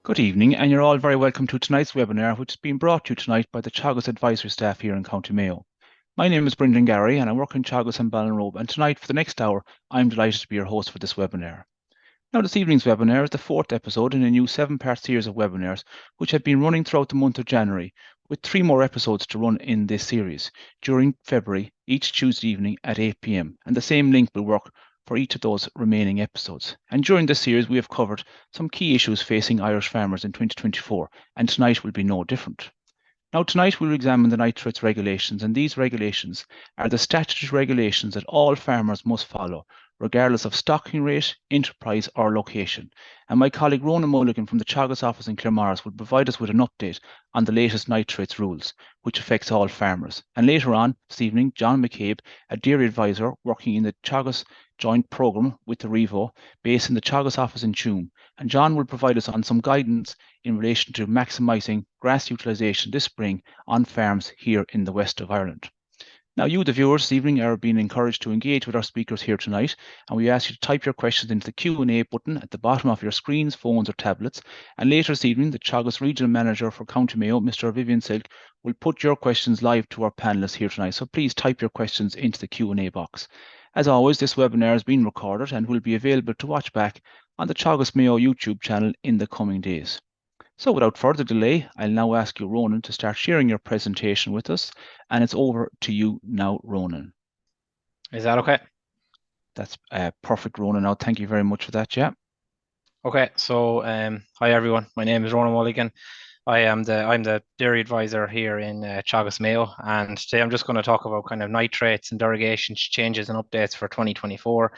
Good evening, and you're all very welcome to tonight's webinar, which is being brought to you tonight by the Teagasc Advisory staff here in County Mayo. My name is Brendan Gary, and I work in Teagasc and Ballinrobe, and tonight, for the next hour, I'm delighted to be your host for this webinar. Now, this evening's webinar is the fourth episode in a new 7-part series of webinars, which have been running throughout the month of January, with 3 more episodes to run in this series during February, each Tuesday evening at 8 p.m. And the same link will work for each of those remaining episodes. And during this series, we have covered some key issues facing Irish farmers in 2024, and tonight will be no different. Now, tonight we'll examine the nitrates regulations, and these regulations are the statutory regulations that all farmers must follow, regardless of stocking rate, enterprise, or location. And my colleague Ronan Mulligan from the Teagasc office in Claremorris will provide us with an update on the latest nitrates rules, which affects all farmers. And later on this evening, John McCabe, a dairy advisor working in the Teagasc joint programme with the Revo, based in the Teagasc office in Tuam, and John will provide us on some guidance in relation to maximising grass utilisation this spring on farms here in the west of Ireland. Now, you, the viewers, this evening are being encouraged to engage with our speakers here tonight, and we ask you to type your questions into the Q&A button at the bottom of your screens, phones or tablets. And later this evening, the Teagasc Regional Manager for County Mayo, Mr. Vivian Silk, will put your questions live to our panellists here tonight. So please type your questions into the Q&A box. As always, this webinar is being recorded and will be available to watch back on the Teagasc Mayo YouTube channel in the coming days. So without further delay, I'll now ask you, Ronan, to start sharing your presentation with us, and it's over to you now, Ronan. Is that okay? That's perfect, Ronan. Now, thank you very much for that, yeah. Okay, so hi everyone. My name is Ronan Mulligan. I'm the dairy advisor here in Teagasc Mayo, and today I'm just going to talk about kind of nitrates and derogation changes and updates for 2024.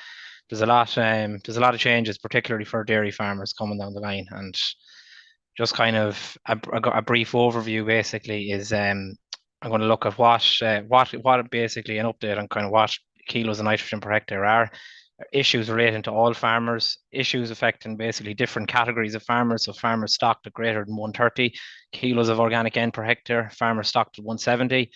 There's a lot of changes, particularly for dairy farmers coming down the line, and just kind of a brief overview basically is I'm going to look at what basically an update on kind of what kilos of nitrogen per hectare are, issues relating to all farmers, issues affecting basically different categories of farmers. So farmers stocked at greater than 130 kilos of organic N per hectare, farmers stocked at 170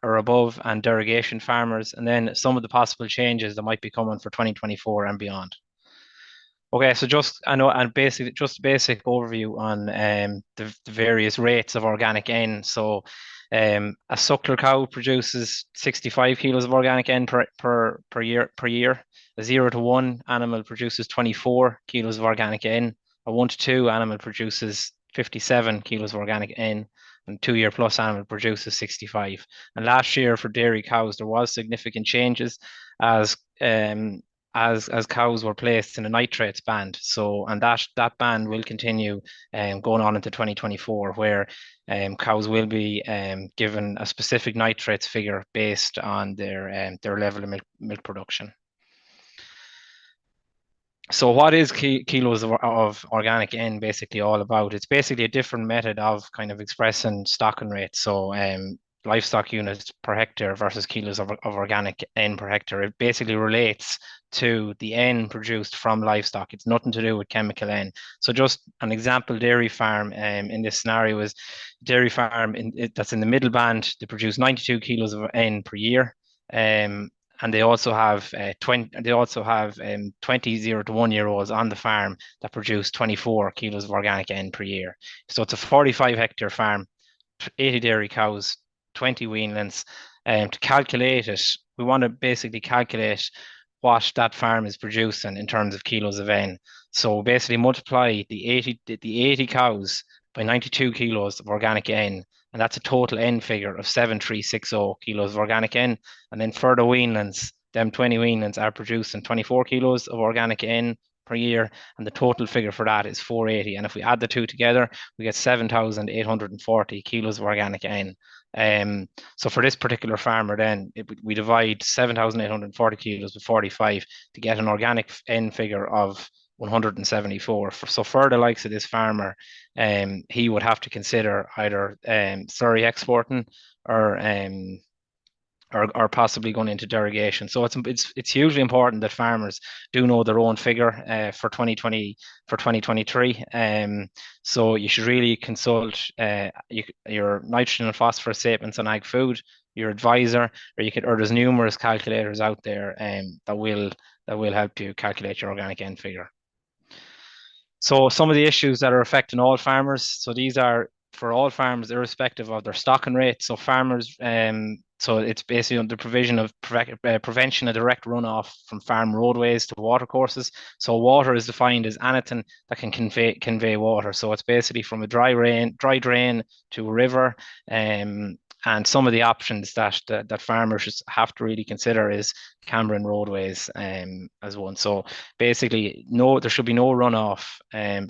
or above, and derogation farmers, and then some of the possible changes that might be coming for 2024 and beyond. Okay, so basically just a basic overview on the various rates of organic N. So a suckler cow produces 65 kilos of organic N per year. A 0 to 1 animal produces 24 kilos of organic N. A 1 to 2 animal produces 57 kilos of organic N. And 2-year plus animal produces 65. And last year for dairy cows, there was significant changes as cows were placed in a nitrates band. So, and that band will continue going on into 2024, where cows will be given a specific nitrates figure based on their level of milk production. So what is kilos of organic N basically all about? It's basically a different method of kind of expressing stocking rates. So livestock units per hectare versus kilos of organic N per hectare. It basically relates to the N produced from livestock. It's nothing to do with chemical N. So just an example dairy farm in this scenario is dairy farm that's in the middle band. They produce 92 kilos of N per year. And they also have 20 0 to 1 year olds on the farm that produce 24 kilos of organic N per year. So it's a 45 hectare farm, 80 dairy cows, 20 weanlings. To calculate it, we want to basically calculate what that farm is producing in terms of kilos of N. So basically multiply the 80 cows by 92 kilos of organic N, and that's a total N figure of 7,360 kilos of organic N. And then for the weanlings, them 20 weanlings are producing 24 kilos of organic N per year, and the total figure for that is 480. And if we add the two together, we get 7,840 kilos of organic N. So for this particular farmer, then we divide 7,840 kilos with 45 to get an organic N figure of 174. So for the likes of this farmer, he would have to consider either slurry exporting or possibly going into derogation. So it's hugely important that farmers do know their own figure for 2023. So you should really consult your nitrogen and phosphorus statements on ag food, your advisor, or there's numerous calculators out there that will help you calculate your organic N figure. So some of the issues that are affecting all farmers, so these are for all farmers, irrespective of their stocking rate. So farmers, so it's basically on the provision of prevention of direct runoff from farm roadways to water courses. So water is defined as anything that can convey water. So it's basically from a dry drain to a river. And some of the options that farmers have to really consider is Cameron roadways as one. So basically, there should be no runoff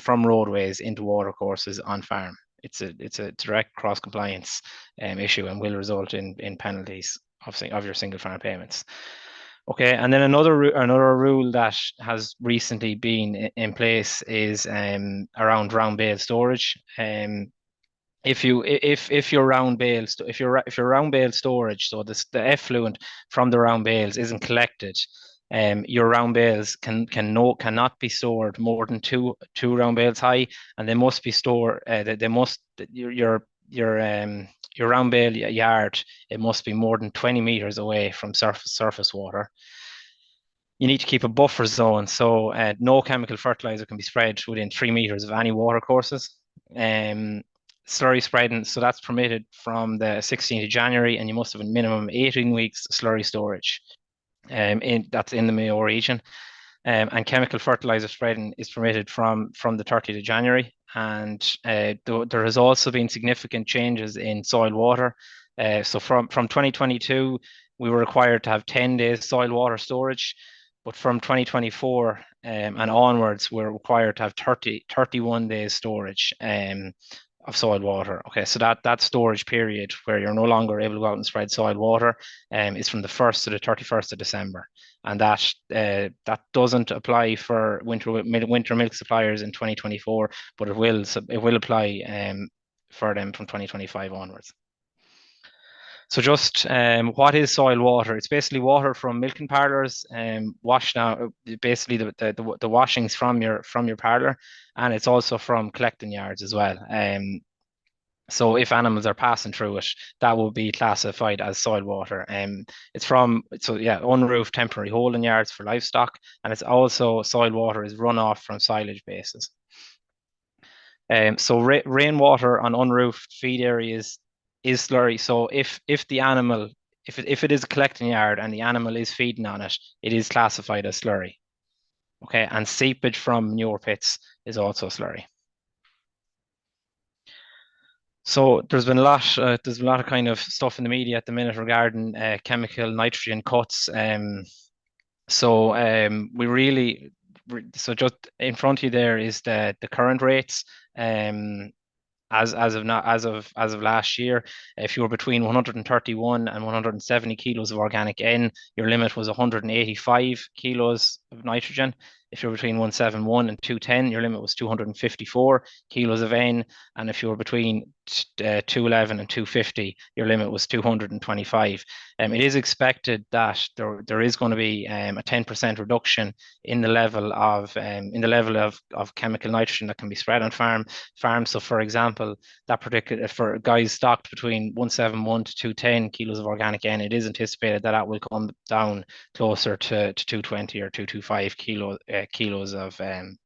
from roadways into water courses on farm. It's a direct cross compliance issue and will result in penalties of your single farm payments. Okay, and then another rule that has recently been in place is around round bale storage. If your round bales if your round bale storage, so the effluent from the round bales isn't collected, your round bales cannot be stored more than two round bales high, and they must be stored. They must your round bale yard, it must be more than 20 meters away from surface water. You need to keep a buffer zone, so no chemical fertilizer can be spread within 3 meters of any water courses. Slurry spreading, so that's permitted from the 16th of January, and you must have a minimum 18 weeks slurry storage. That's in the Mayo region. And chemical fertilizer spreading is permitted from the 30th of January. And there has also been significant changes in soil water. So from 2022, we were required to have 10 days soil water storage. But from 2024 and onwards, we're required to have 31 days storage of soil water. Okay, so that storage period where you're no longer able to go out and spread soil water is from the 1st to the 31st of December. And that doesn't apply for winter milk suppliers in 2024, but it will apply for them from 2025 onwards. So just what is soil water? It's basically water from milking parlours, washed out, basically the washings from your parlour, and it's also from collecting yards as well. So if animals are passing through it, that will be classified as soil water. It's from unroofed temporary holding yards for livestock, and it's also soil water is runoff from silage bases. So rainwater on unroofed feed areas is slurry. So if the animal, if it is a collecting yard and the animal is feeding on it, it is classified as slurry. Okay, and seepage from manure pits is also slurry. So there's been a lot of kind of stuff in the media at the minute regarding chemical nitrogen cuts. So just in front of you there is the current rates. As of last year, if you were between 131 and 170 kilos of organic N, your limit was 185 kilos of nitrogen. If you're between 171 and 210, your limit was 254 kilos of N. And if you were between 211 and 250, your limit was 225. It is expected that there is going to be a 10% reduction in the level of chemical nitrogen that can be spread on farms. So, for example, that particular for guys stocked between 171 to 210 kilos of organic N, it is anticipated that will come down closer to 220 or 225 kilos of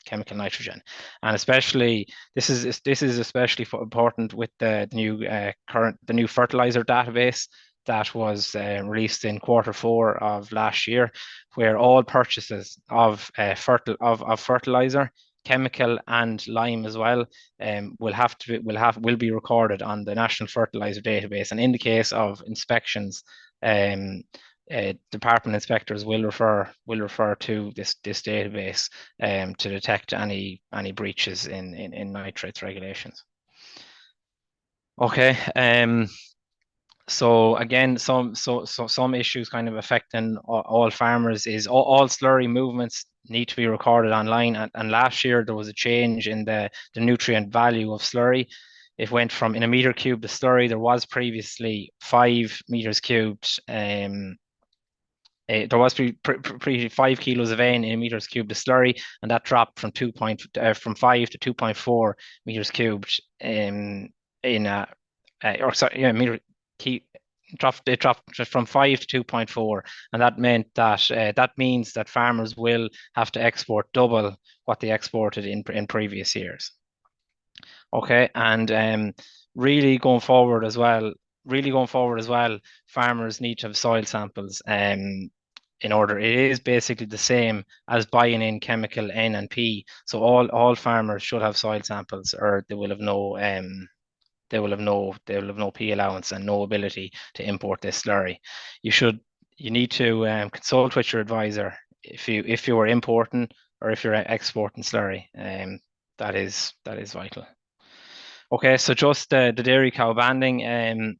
chemical nitrogen. And especially this is especially important with the new fertilizer database that was released in Q4 of last year, where all purchases of fertilizer, chemical and lime as well, will be recorded on the National Fertilizer Database. And in the case of inspections, department inspectors will refer to this database to detect any breaches in nitrates regulations. Okay. So again, some issues kind of affecting all farmers is all slurry movements need to be recorded online. And last year there was a change in the nutrient value of slurry. It went from, in a meter cubed of slurry, there was previously 5 meters cubed. There was pre 5 kilos of N in meters cubed of slurry, and that dropped from 5 to 2.4 meters cubed meter It dropped from 5 to 2.4, and that meant that that means that farmers will have to export double what they exported in previous years. Okay, and really going forward as well, farmers need to have soil samples. In order, it is basically the same as buying in chemical N and P. So all farmers should have soil samples, or they will have no P allowance and no ability to import this slurry. You need to consult with your advisor if you are importing or if you're exporting slurry. That is vital. Okay, so just the dairy cow banding.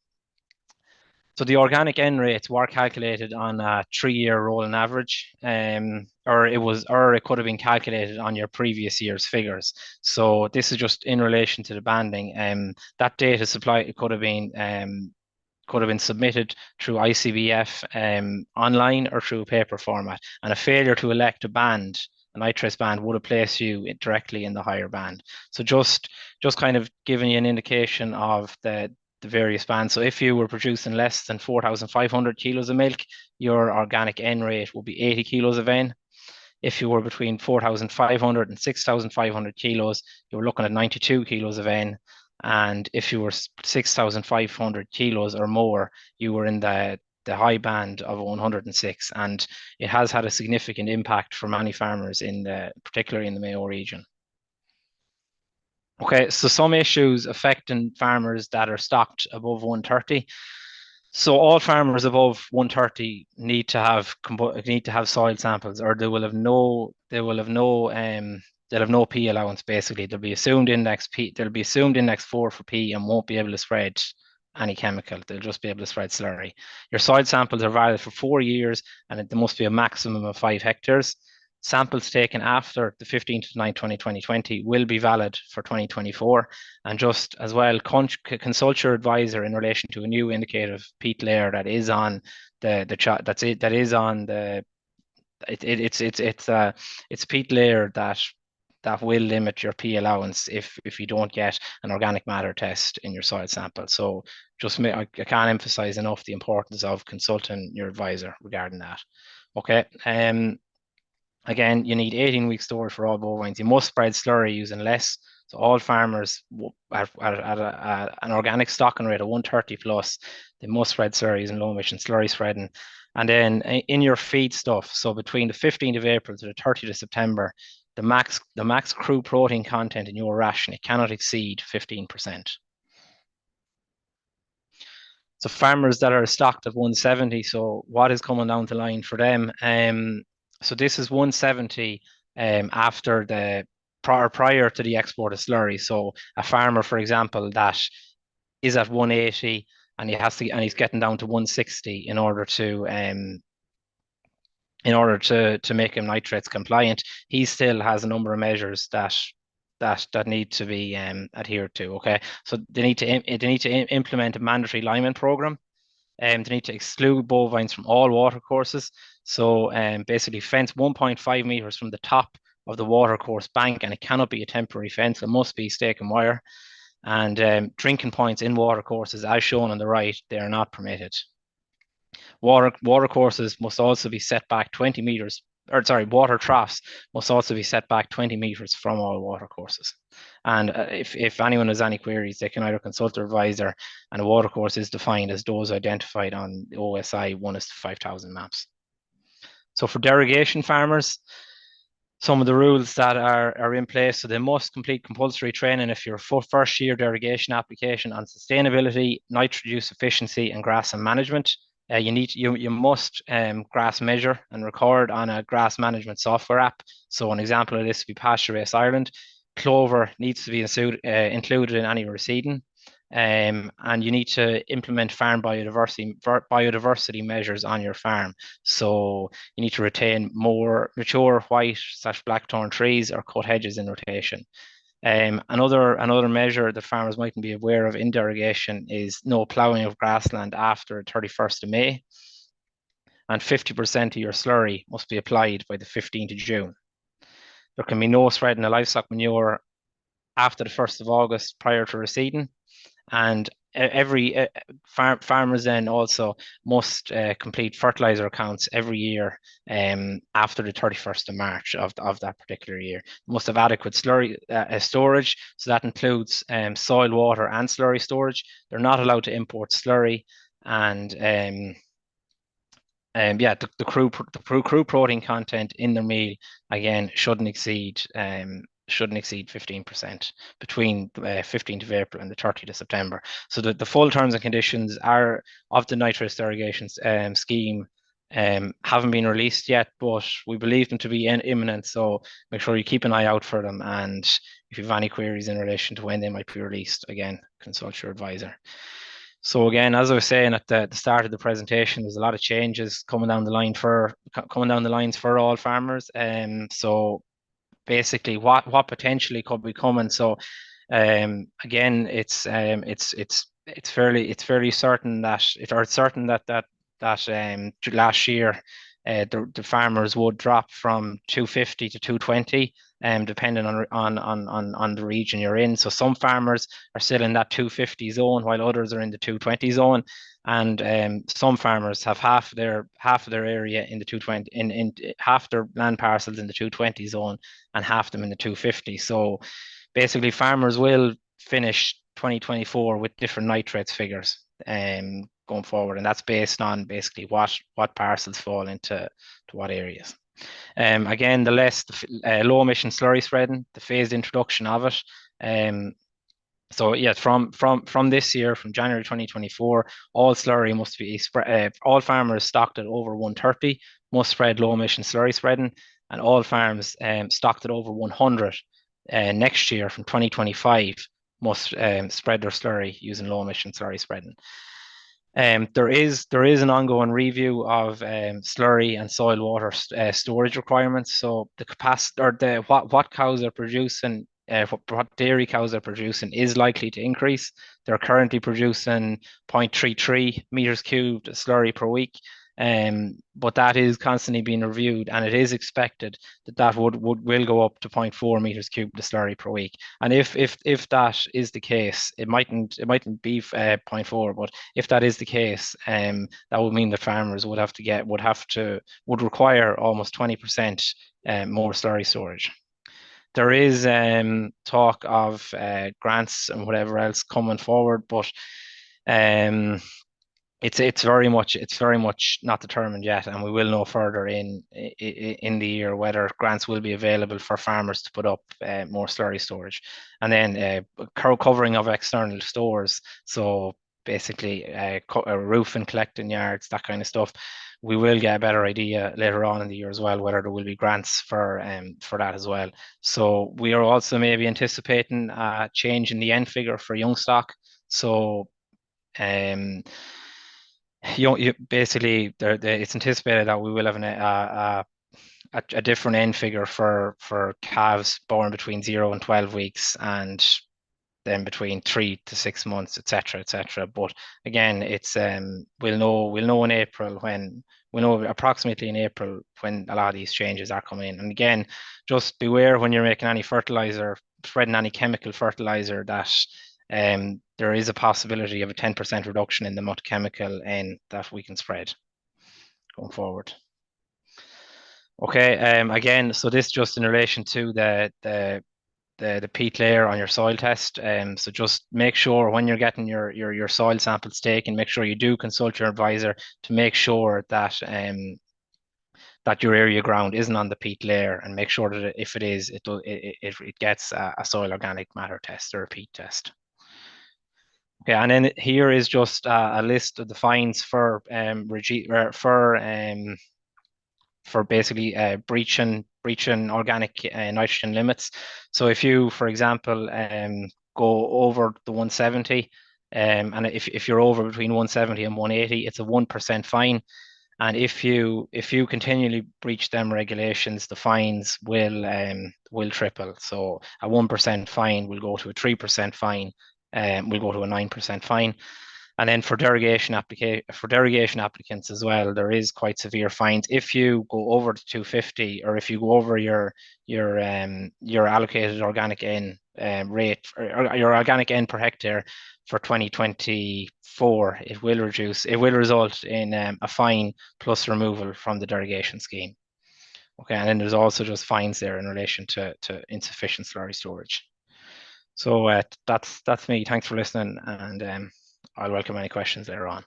So the organic N rates were calculated on a 3-year rolling average, or it could have been calculated on your previous year's figures. So this is just in relation to the banding. That data supply could have been submitted through ICBF online or through paper format, and a failure to elect a nitrates band, would have placed you directly in the higher band. So just kind of giving you an indication of the various bands. So if you were producing less than 4,500 kilos of milk, your organic N rate would be 80 kilos of N. If you were between 4,500 and 6,500 kilos, you were looking at 92 kilos of N. And if you were 6,500 kilos or more, you were in the high band of 106. And it has had a significant impact for many farmers, particularly in the Mayo region. Okay, so some issues affecting farmers that are stocked above 130. So all farmers above 130 need to have soil samples, or they'll have no P allowance. Basically, there'll be assumed index 4 for P, and won't be able to spread any chemical. They'll just be able to spread slurry. Your soil samples are valid for 4 years, and there must be a maximum of 5 hectares. Samples taken after the 15th of 2020 will be valid for 2024. And just as well, consult your advisor in relation to a new indicative peat layer that is on it's peat layer that will limit your P allowance if you don't get an organic matter test in your soil sample. So I can't emphasize enough the importance of consulting your advisor regarding that. Okay. Again, you need 18 weeks storage for all bovines. You must spread slurry using less. So all farmers at an organic stocking rate of 130 plus, they must spread slurry using low emission slurry spreading. And then in your feed stuff, so between the 15th of April to the 30th of September, the max crude protein content in your ration, it cannot exceed 15%. So farmers that are stocked at 170, so what is coming down the line for them? So this is 170 after prior to the export of slurry. So a farmer, for example, that is at 180 and he's getting down to 160 in order to make him nitrates compliant. He still has a number of measures that need to be adhered to. Okay, so they need to implement a mandatory lineman program. They need to exclude bovines from all water courses. So basically fence 1.5 meters from the top of the water course bank, and it cannot be a temporary fence. It must be stake and wire. And drinking points in water courses, as shown on the right, they are not permitted. Water courses must also be set back 20 meters, water troughs must also be set back 20 meters from all water courses. And if anyone has any queries, they can either consult their advisor, and a water course is defined as those identified on the OSI 1:5,000 maps. So for derogation farmers, some of the rules that are in place, so they must complete compulsory training if you're a first year derogation application on sustainability, nitrate use efficiency, and grassland management. You must grass measure and record on a grass management software app. So an example of this would be Pasture Race Ireland. Clover needs to be included in any reseeding. And you need to implement farm biodiversity measures on your farm. So you need to retain more mature white/blackthorn trees or cut hedges in rotation. Another measure that farmers mightn't be aware of in derogation is no ploughing of grassland after 31st of May. And 50% of your slurry must be applied by the 15th of June. There can be no spreading of livestock manure after the 1st of August prior to reseeding. And every farmers then also must complete fertilizer accounts every year after the 31st of March of that particular year. Must have adequate slurry storage, so that includes soil, water, and slurry storage. They're not allowed to import slurry, and yeah, the crude protein content in their meal again shouldn't exceed 15% between 15th of April and the 30th of September. So the full terms and conditions are of the nitrate irrigation scheme haven't been released yet, but we believe them to be imminent. So make sure you keep an eye out for them. And if you have any queries in relation to when they might be released, again, consult your advisor. So again, as I was saying at the start of the presentation, there's a lot of changes coming down the lines for all farmers. So basically, what potentially could be coming. So again, it's fairly certain that last year the farmers would drop from 250 to 220, depending on the region you're in. So some farmers are still in that 250 zone, while others are in the 220 zone, and some farmers have half of their area in the 220, in half their land parcels in the 220 zone, and half them in the 250. So basically, farmers will finish 2024 with different nitrates figures going forward, and that's based on basically what parcels fall into what areas. Again, the low emission slurry spreading, the phased introduction of it. So yeah, from this year, from January 2024, all slurry must be all farmers stocked at over 130 must spread low emission slurry spreading, and all farms stocked at over 100 next year from 2025 must spread their slurry using low emission slurry spreading. There is an ongoing review of slurry and soil water storage requirements. So the capacity, or what cows are producing, what dairy cows are producing is likely to increase. They're currently producing 0.33 meters cubed slurry per week. But that is constantly being reviewed, and it is expected that will go up to 0.4 meters cubed slurry per week. And if that is the case, it mightn't be 0.4, but if that is the case, that would mean that farmers would require almost 20% more slurry storage. There is talk of grants and whatever else coming forward, but it's very much not determined yet, and we will know further in the year whether grants will be available for farmers to put up more slurry storage. And then covering of external stores, so basically roof and collecting yards, that kind of stuff. We will get a better idea later on in the year as well whether there will be grants for that as well. So we are also maybe anticipating a change in the end figure for young stock. So basically, it's anticipated that we will have a different end figure for calves born between 0 and 12 weeks, and then between 3 to 6 months, etc., etc. But again, it's we'll know in April approximately in April when a lot of these changes are coming in. And again, just beware when you're making any fertilizer, spreading any chemical fertilizer, that there is a possibility of a 10% reduction in the amount of chemical N that we can spread going forward. Okay, again, so this just in relation to the peat layer on your soil test. So just make sure when you're getting your soil samples taken, make sure you do consult your advisor to make sure that that your area ground isn't on the peat layer, and make sure that if it is, it gets a soil organic matter test or a peat test. Okay, and then here is just a list of the fines for basically breaching organic nitrogen limits. So if you, for example, go over the 170, and if you're over between 170 and 180, it's a 1% fine. And if you continually breach them regulations, the fines will triple. So a 1% fine will go to a 3% fine, will go to a 9% fine. And then for derogation applicants as well, there is quite severe fines if you go over the 250, or if you go over your allocated organic N rate, or your organic N per hectare for 2024, it will result in a fine plus removal from the derogation scheme. Okay, and then there's also just fines there in relation to insufficient slurry storage. So that's me. Thanks for listening, and I'll welcome any questions later on.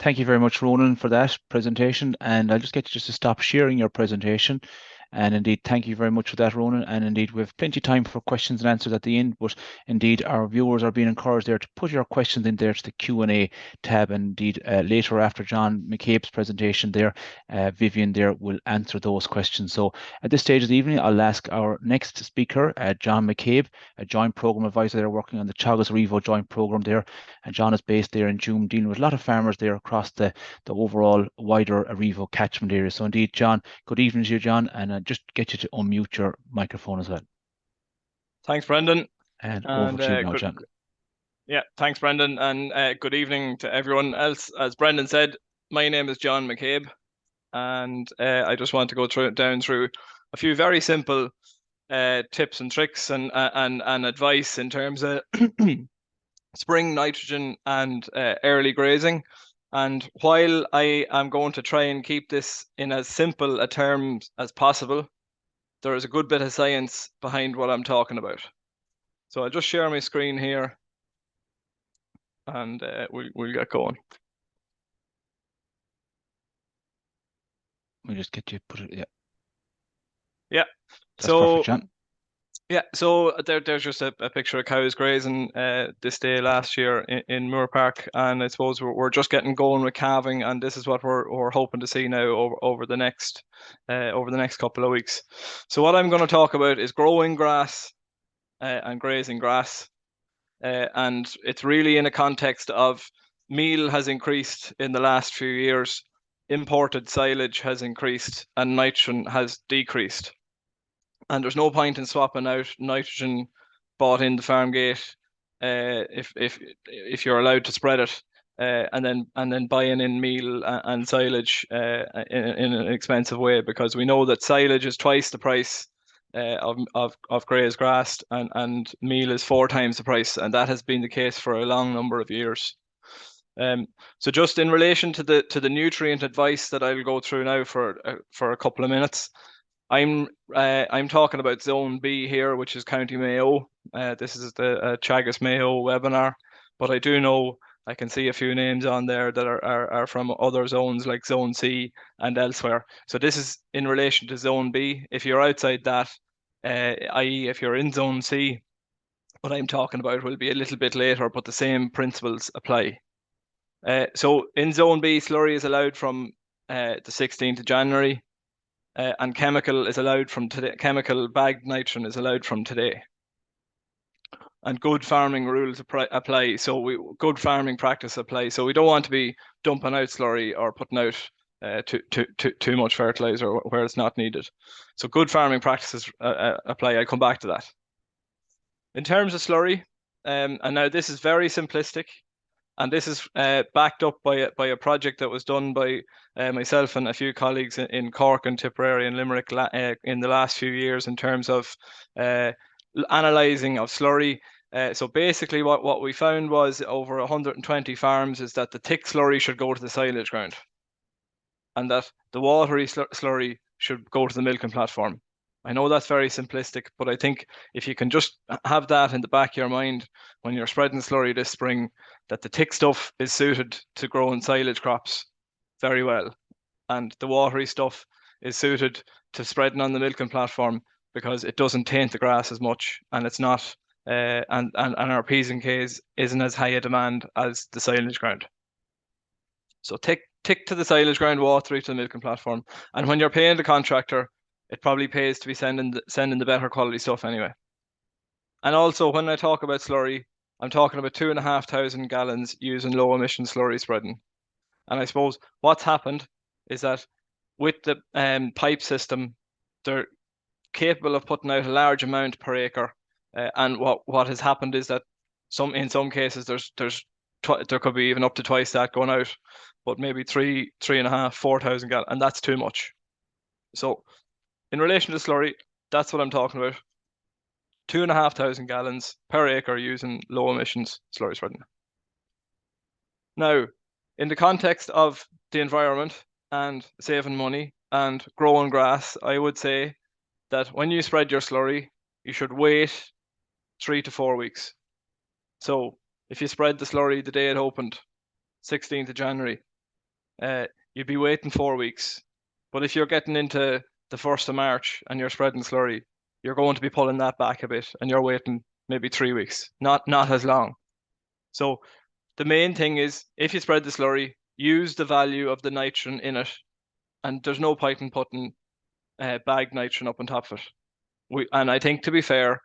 Thank you very much, Ronan, for that presentation. And I'll just get you just to stop sharing your presentation. And indeed, thank you very much for that, Ronan. And indeed, we have plenty of time for questions and answers at the end. But indeed, our viewers are being encouraged there to put your questions in there to the Q&A tab. And indeed, later after John McCabe's presentation there, Vivian there will answer those questions. So at this stage of the evening, I'll ask our next speaker, John McCabe, a joint program advisor there working on the Teagasc Revo joint program there. And John is based there in Doom, dealing with a lot of farmers there across the overall wider Revo catchment area. So indeed, John, good evening to you, John, and just get you to unmute your microphone as well. Thanks, Brendan. And over to you now, John. Yeah, thanks, Brendan, and good evening to everyone else. As Brendan said, my name is John McCabe, and I just want to go down through a few very simple tips and tricks and advice in terms of spring nitrogen and early grazing. And while I am going to try and keep this in as simple a terms as possible, there is a good bit of science behind what I'm talking about. So I'll just share my screen here, and we'll get going. We'll just get you put it, yeah. Yeah. That's perfect, John. Yeah, so there's just a picture of cows grazing this day last year in Moor Park, and I suppose we're just getting going with calving, and this is what we're hoping to see now over the next couple of weeks. So what I'm going to talk about is growing grass and grazing grass, and it's really in a context of meal has increased in the last few years, imported silage has increased, and nitrogen has decreased. And there's no point in swapping out nitrogen bought in the farm gate if you're allowed to spread it, and then buying in meal and silage in an expensive way, because we know that silage is twice the price of grazed grass, and meal is 4 times the price, and that has been the case for a long number of years. So just in relation to the nutrient advice that I'll go through now for a couple of minutes. I'm talking about Zone B here, which is County Mayo. This is the Teagasc Mayo webinar, but I do know I can see a few names on there that are from other zones like Zone C and elsewhere. So this is in relation to Zone B. If you're outside that, i.e. if you're in Zone C, what I'm talking about will be a little bit later, but the same principles apply. So in Zone B, slurry is allowed from the 16th of January. And chemical is allowed from today. Chemical bagged nitrogen is allowed from today. And good farming rules apply. So good farming practice apply. So we don't want to be dumping out slurry or putting out too much fertilizer where it's not needed. So good farming practices apply. I'll come back to that. In terms of slurry, and now this is very simplistic. And this is backed up by a project that was done by myself and a few colleagues in Cork and Tipperary and Limerick in the last few years in terms of analysing of slurry. So basically what we found was over 120 farms is that the thick slurry should go to the silage ground, and that the watery slurry should go to the milking platform. I know that's very simplistic, but I think if you can just have that in the back of your mind when you're spreading slurry this spring, that the thick stuff is suited to growing silage crops very well, and the watery stuff is suited to spreading on the milking platform because it doesn't taint the grass as much, and it's not and our P's and K's isn't as high a demand as the silage ground. So thick to the silage ground, watery to the milking platform, and when you're paying the contractor, it probably pays to be sending the better quality stuff anyway. And also, when I talk about slurry, I'm talking about 2,500 gallons using low emission slurry spreading. And I suppose what's happened is that with the pipe system, they're capable of putting out a large amount per acre. And what has happened is that in some cases there could be even up to twice that going out, but maybe 3,500, 4,000 gallons, and that's too much. So in relation to slurry, that's what I'm talking about. 2,500 gallons per acre using low emissions slurry spreading. Now, in the context of the environment and saving money and growing grass, I would say that when you spread your slurry, you should wait 3 to 4 weeks. So if you spread the slurry the day it opened, 16th of January, you'd be waiting 4 weeks. But if you're getting into the 1st of March and you're spreading slurry, you're going to be pulling that back a bit and you're waiting maybe 3 weeks, not as long. So the main thing is, if you spread the slurry, use the value of the nitrogen in it, and there's no point in putting bagged nitrogen up on top of it. And I think, to be fair,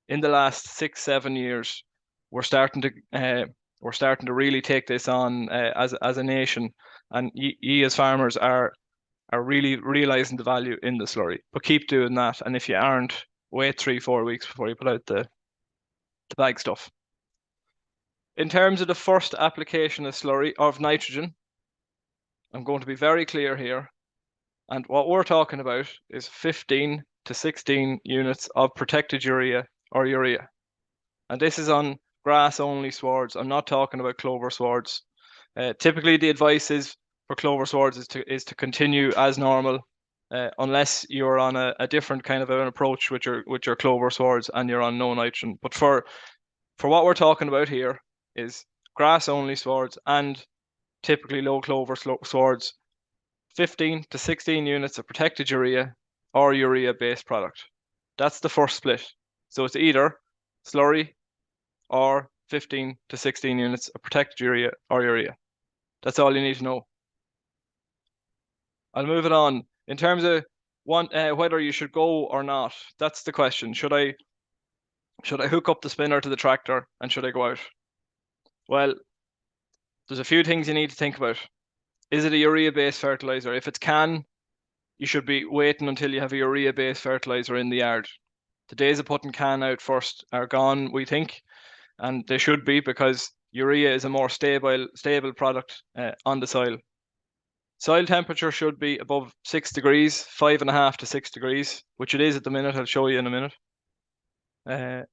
in the last 6-7 years, we're starting to really take this on as a nation, and ye as farmers are really realizing the value in the slurry. But keep doing that, and if you aren't, wait 3-4 weeks before you put out the bag stuff. In terms of the first application of slurry of nitrogen, I'm going to be very clear here, and what we're talking about is 15 to 16 units of protected urea or urea, and this is on grass-only swards. I'm not talking about clover swards. Typically, the advice is for clover swards is to continue as normal, unless you're on a different kind of an approach with your clover swards and you're on no nitrogen. But for what we're talking about here is grass-only swards and typically low clover swards, 15 to 16 units of protected urea or urea-based product. That's the first split. So it's either slurry or 15 to 16 units of protected urea or urea. That's all you need to know. I'll move it on. In terms of whether you should go or not, that's the question. Should I hook up the spinner to the tractor and should I go out? Well, there's a few things you need to think about. Is it a urea-based fertilizer? If it's CAN, you should be waiting until you have a urea-based fertilizer in the yard. The days of putting CAN out first are gone, we think, and they should be, because urea is a more stable product on the soil. Soil temperature should be above 6 degrees, 5.5 to 6 degrees, which it is at the minute. I'll show you in a minute.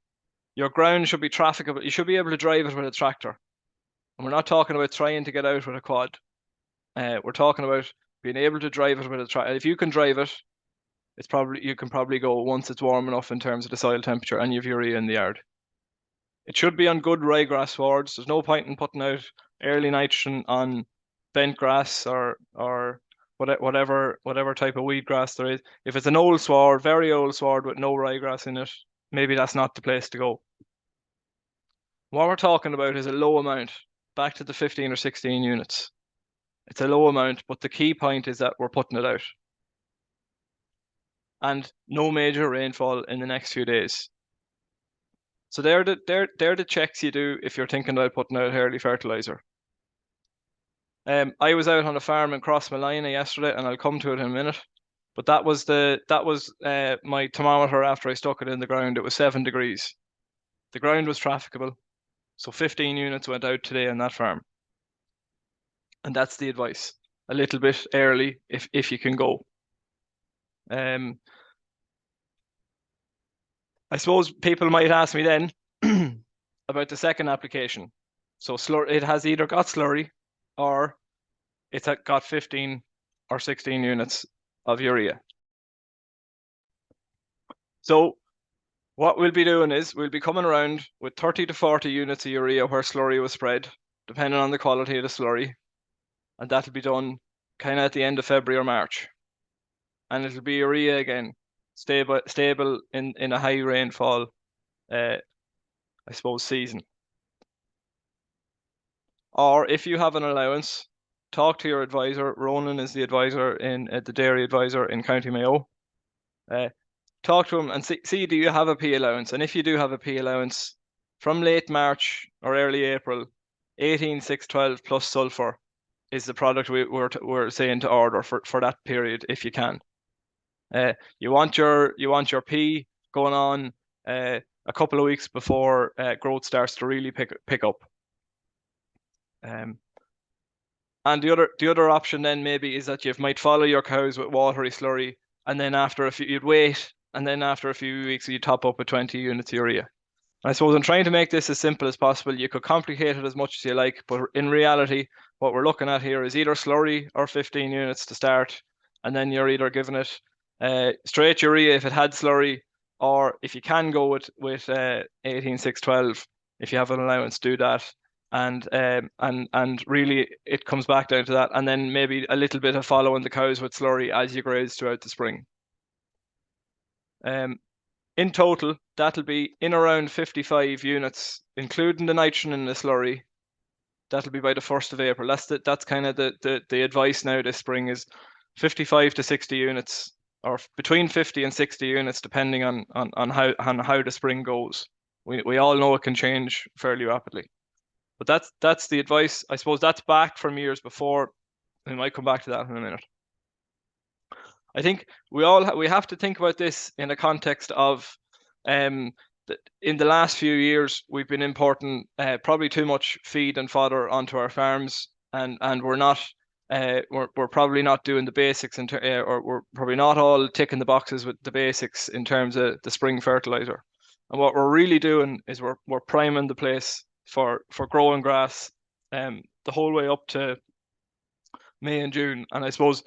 Your ground should be trafficable. You should be able to drive it with a tractor. And we're not talking about trying to get out with a quad. We're talking about being able to drive it with a tractor. If you can drive it, you can probably go once it's warm enough in terms of the soil temperature and you have urea in the yard. It should be on good ryegrass swards. There's no point in putting out early nitrogen on bent grass or whatever type of weed grass there is. If it's an old sward, very old sward with no ryegrass in it, maybe that's not the place to go. What we're talking about is a low amount, back to the 15 or 16 units. It's a low amount, but the key point is that we're putting it out. And no major rainfall in the next few days. So they're the checks you do if you're thinking about putting out early fertilizer. I was out on a farm in Crossmolina yesterday, and I'll come to it in a minute. But that was my thermometer after I stuck it in the ground. It was 7 degrees. The ground was trafficable, so 15 units went out today on that farm. And that's the advice. A little bit early if you can go. I suppose people might ask me then about the second application. So it has either got slurry or it's got 15 or 16 units of urea. So what we'll be doing is we'll be coming around with 30 to 40 units of urea where slurry was spread, depending on the quality of the slurry. And that'll be done kind of at the end of February or March. And it'll be urea again, stable in a high rainfall, I suppose, season. Or if you have an allowance, talk to your advisor. Ronan is the advisor the dairy advisor in County Mayo. Talk to him and see do you have a P allowance? And if you do have a P allowance, from late March or early April, 18,612 plus sulfur is the product we're saying to order for that period if you can. You want your P going on a couple of weeks before growth starts to really pick up. And the other option then maybe is that you might follow your cows with watery slurry, and then after you'd wait and then after a few weeks you top up with 20 units urea. I suppose I'm trying to make this as simple as possible. You could complicate it as much as you like, but in reality, what we're looking at here is either slurry or 15 units to start, and then you're either giving it straight urea if it had slurry, or if you can go with 18-6-12, if you have an allowance, do that. And really it comes back down to that, and then maybe a little bit of following the cows with slurry as you graze throughout the spring. In total, that'll be in around 55 units, including the nitrogen and the slurry. That'll be by the 1st of April. That's kind of the advice now this spring is 55 to 60 units, or between 50 and 60 units, depending on how the spring goes. We all know it can change fairly rapidly. But that's the advice. I suppose that's back from years before. We might come back to that in a minute. I think we have to think about this in a context of in the last few years we've been importing probably too much feed and fodder onto our farms, and we're not we're probably not doing the basics or we're probably not all ticking the boxes with the basics in terms of the spring fertilizer. And what we're really doing is we're priming the place for growing grass the whole way up to May and June. And I suppose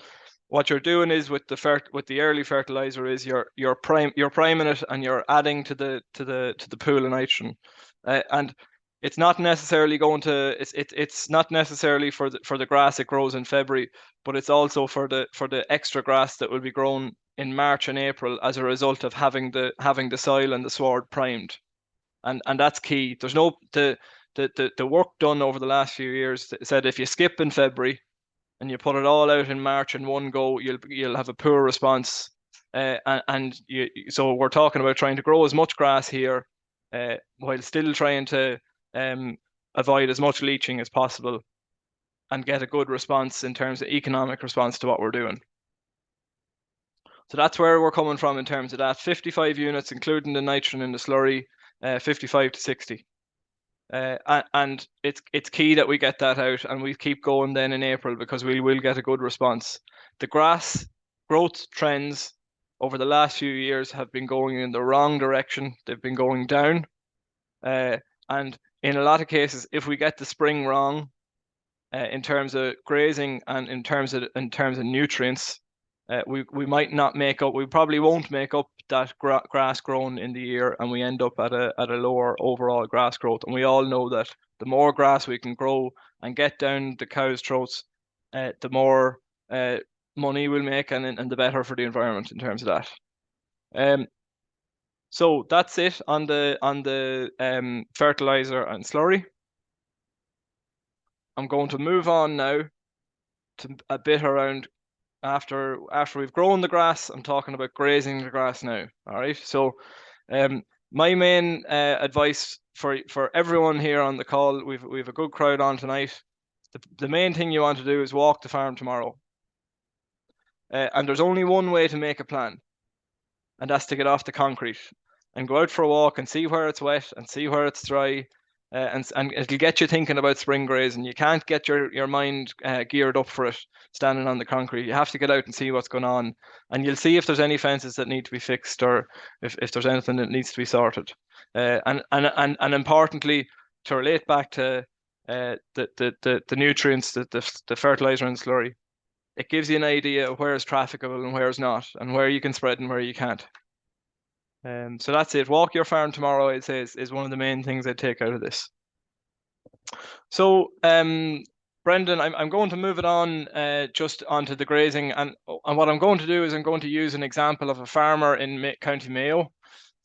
what you're doing is with the early fertilizer is you're priming it, and you're adding to the pool of nitrogen, and it's not necessarily going to it's not necessarily for the grass it grows in February, but it's also for the extra grass that will be grown in March and April as a result of having the soil and the sward primed, and that's key. There's no the work done over the last few years said if you skip in February and you put it all out in March in one go, you'll have a poor response. So we're talking about trying to grow as much grass here while still trying to avoid as much leaching as possible and get a good response in terms of economic response to what we're doing. So that's where we're coming from in terms of that. 55 units, including the nitrogen and the slurry, 55 to 60. And it's key that we get that out, and we keep going then in April, because we will get a good response. The grass growth trends over the last few years have been going in the wrong direction. They've been going down, and in a lot of cases, if we get the spring wrong in terms of grazing and in terms of nutrients, we might not make up. We probably won't make up that grass grown in the year, and we end up at a lower overall grass growth. And we all know that the more grass we can grow and get down the cows' throats, the more money we'll make, and the better for the environment in terms of that. So that's it on the fertilizer and slurry. I'm going to move on now to a bit around after we've grown the grass. I'm talking about grazing the grass now. All right. So my main advice for everyone here on the call, we've a good crowd on tonight. The main thing you want to do is walk the farm tomorrow. And there's only one way to make a plan, and that's to get off the concrete and go out for a walk and see where it's wet and see where it's dry. And it'll get you thinking about spring grazing. You can't get your mind geared up for it standing on the concrete. You have to get out and see what's going on, and you'll see if there's any fences that need to be fixed, or if there's anything that needs to be sorted. And importantly, to relate back to the nutrients, the fertilizer and slurry, it gives you an idea of where is trafficable and where is not, and where you can spread and where you can't. So that's it. Walk your farm tomorrow, I'd say, is one of the main things I'd take out of this. So, Brendan, I'm going to move it on just onto the grazing, and what I'm going to do is I'm going to use an example of a farmer in County Mayo,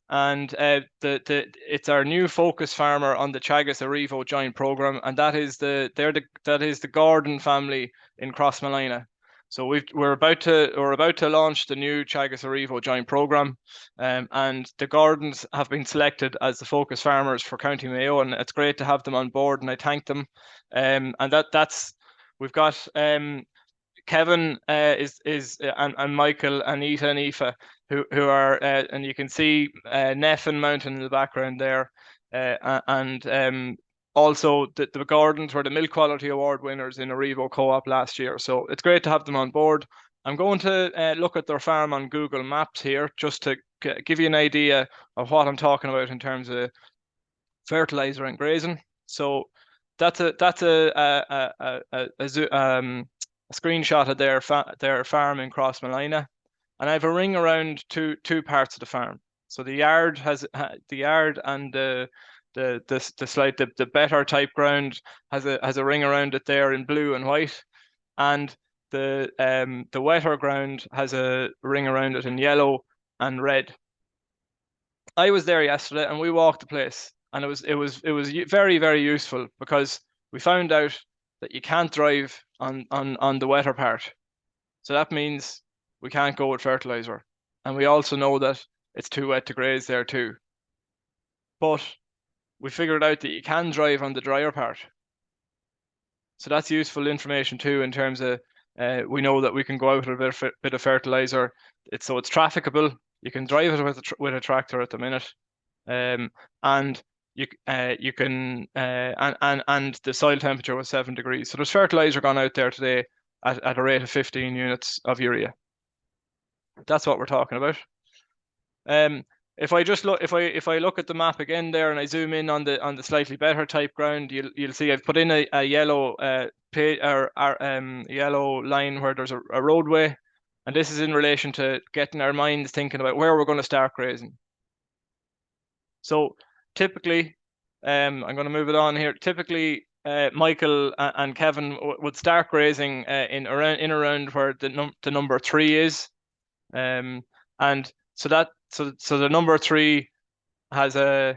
and it's our new focus farmer on the Teagasc Arrivo joint program, and that is the Gordon family in Crossmolina. So we're about to launch the new Teagasc Arrivo joint program, and the Gordons have been selected as the focus farmers for County Mayo, and it's great to have them on board, and I thank them. And that's we've got Kevin and Michael, Anita and Aoife, who are and you can see Neffin Mountain in the background there, and also, the Gordons were the Milk Quality Award winners in Arrivo Co-op last year. So it's great to have them on board. I'm going to look at their farm on Google Maps here, just to give you an idea of what I'm talking about in terms of fertilizer and grazing. So that's a screenshot of their farm in Cross Malina, and I have a ring around two parts of the farm. So the yard and the better type ground has a ring around it there in blue and white, and the wetter ground has a ring around it in yellow and red. I was there yesterday and we walked the place, and it was very, very useful, because we found out that you can't drive on the wetter part. So that means we can't go with fertilizer. And we also know that it's too wet to graze there too. But we figured out that you can drive on the drier part. So that's useful information too, in terms of we know that we can go out with a bit of fertilizer. It's trafficable. You can drive it with a tractor at the minute, and you can and the soil temperature was 7 degrees. So there's fertilizer gone out there today at a rate of 15 units of urea. That's what we're talking about. If I look at the map again there, and I zoom in on the slightly better type ground, you'll see I've put in a yellow yellow line where there's a roadway, and this is in relation to getting our minds thinking about where we're going to start grazing. So typically, I'm going to move it on here. Typically, Michael and Kevin would start grazing in around where the number 3 is, and so the number 3 has I'm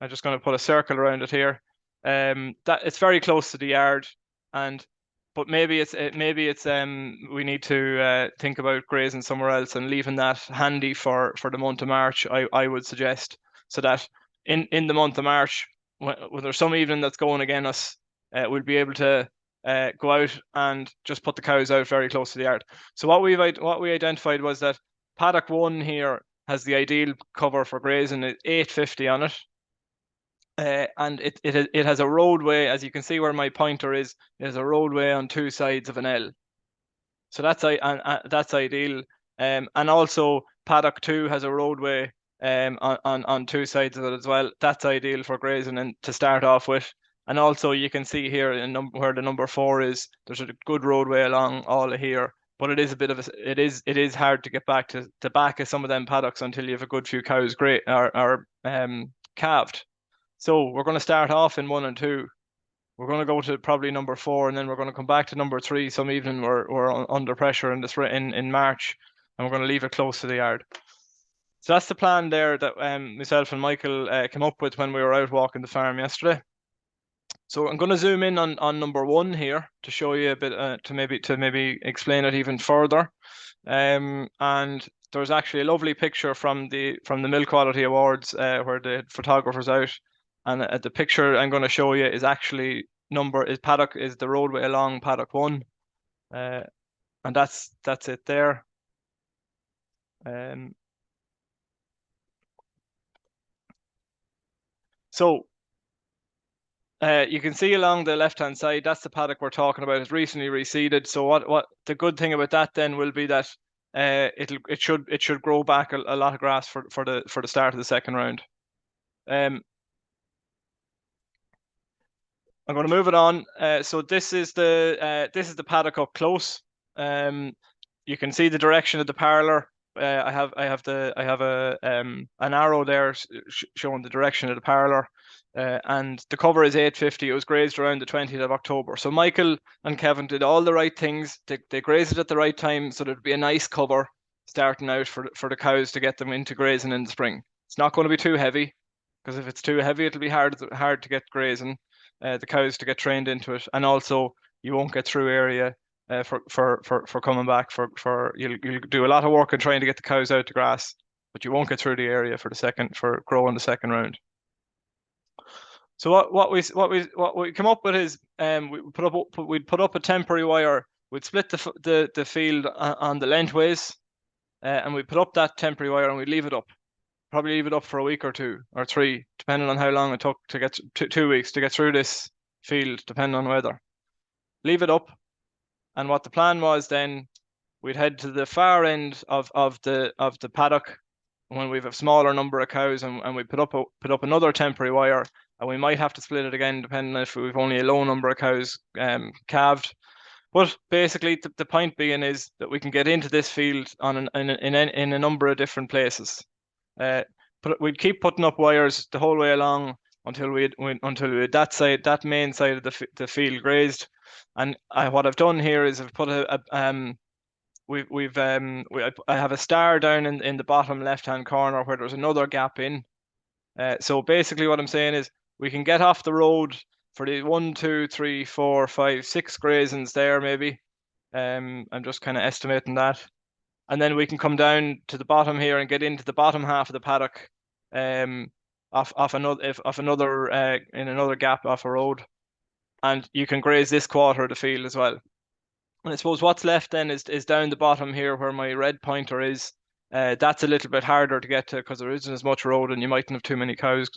just going to put a circle around it here. That it's very close to the yard, but maybe it's we need to think about grazing somewhere else and leaving that handy for the month of March. I would suggest, so that in the month of March, when there's some evening that's going against us, we'll be able to go out and just put the cows out very close to the yard. So what we identified was that Paddock 1 here has the ideal cover for grazing at 850 on it. And it has a roadway, as you can see where my pointer is. There's a roadway on 2 sides of an L. So that's ideal. And also Paddock 2 has a roadway on 2 sides of it as well. That's ideal for grazing and to start off with. And also you can see here where the number 4 is, there's a good roadway along all of here. But it is a bit of it is hard to get back to the back of some of them paddocks until you have a good few cows calved. So we're going to start off in 1 and 2. We're going to go to probably number 4, and then we're going to come back to number 3 some evening. We're under pressure in March, and we're going to leave it close to the yard. So that's the plan there that myself and Michael came up with when we were out walking the farm yesterday. So I'm going to zoom in on number 1 here to show you a bit to maybe explain it even further. And there's actually a lovely picture from the Milk Quality Awards where the photographer's out, and the picture I'm going to show you is actually Paddock is the roadway along Paddock 1, and that's it there. So you can see along the left-hand side, that's the paddock we're talking about. It's recently reseeded. So what the good thing about that then will be that it should grow back a lot of grass for the start of the second round. I'm going to move it on. So this is the paddock up close. You can see the direction of the parlour. I have an arrow there showing the direction of the parlour. And the cover is 850. It was grazed around the 20th of October. So Michael and Kevin did all the right things. They grazed it at the right time, so there'd be a nice cover starting out for the cows to get them into grazing in the spring. It's not going to be too heavy, because if it's too heavy, it'll be hard to get grazing, the cows to get trained into it, and also you won't get through area for coming back. You'll do a lot of work in trying to get the cows out to grass, but you won't get through the area for growing the second round. So what we come up with is we'd put up a temporary wire. We'd split the field on the lengthways, and we put up that temporary wire and we'd leave it up. Probably leave it up for a week or 2 or 3, depending on how long it took to get 2 weeks to get through this field, depending on weather. Leave it up, and what the plan was then, we'd head to the far end of the paddock, when we have a smaller number of cows and we put up another temporary wire, and we might have to split it again depending if we've only a low number of cows calved. But basically, the point being is that we can get into this field in a number of different places. But we'd keep putting up wires the whole way along until we had that main side of the field grazed. And what I've done here is I've put I have a star down in the bottom left-hand corner where there's another gap in. So basically what I'm saying is we can get off the road for the 1, 2, 3, 4, 5, 6 grazings there maybe. I'm just kind of estimating that. And then we can come down to the bottom here and get into the bottom half of the paddock off another in another gap off a road. And you can graze this quarter of the field as well. And I suppose what's left then is down the bottom here where my red pointer is. That's a little bit harder to get to because there isn't as much road and you mightn't have too many cows.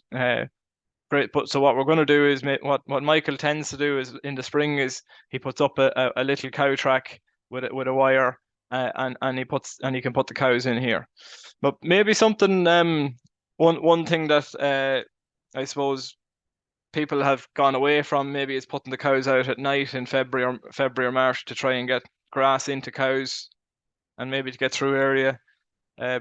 Great, but so what we're going to do is what Michael tends to do is in the spring is he puts up a little cow track with a wire, and he can put the cows in here. But maybe something one thing that I suppose people have gone away from maybe is putting the cows out at night in February or March to try and get grass into cows and maybe to get through area.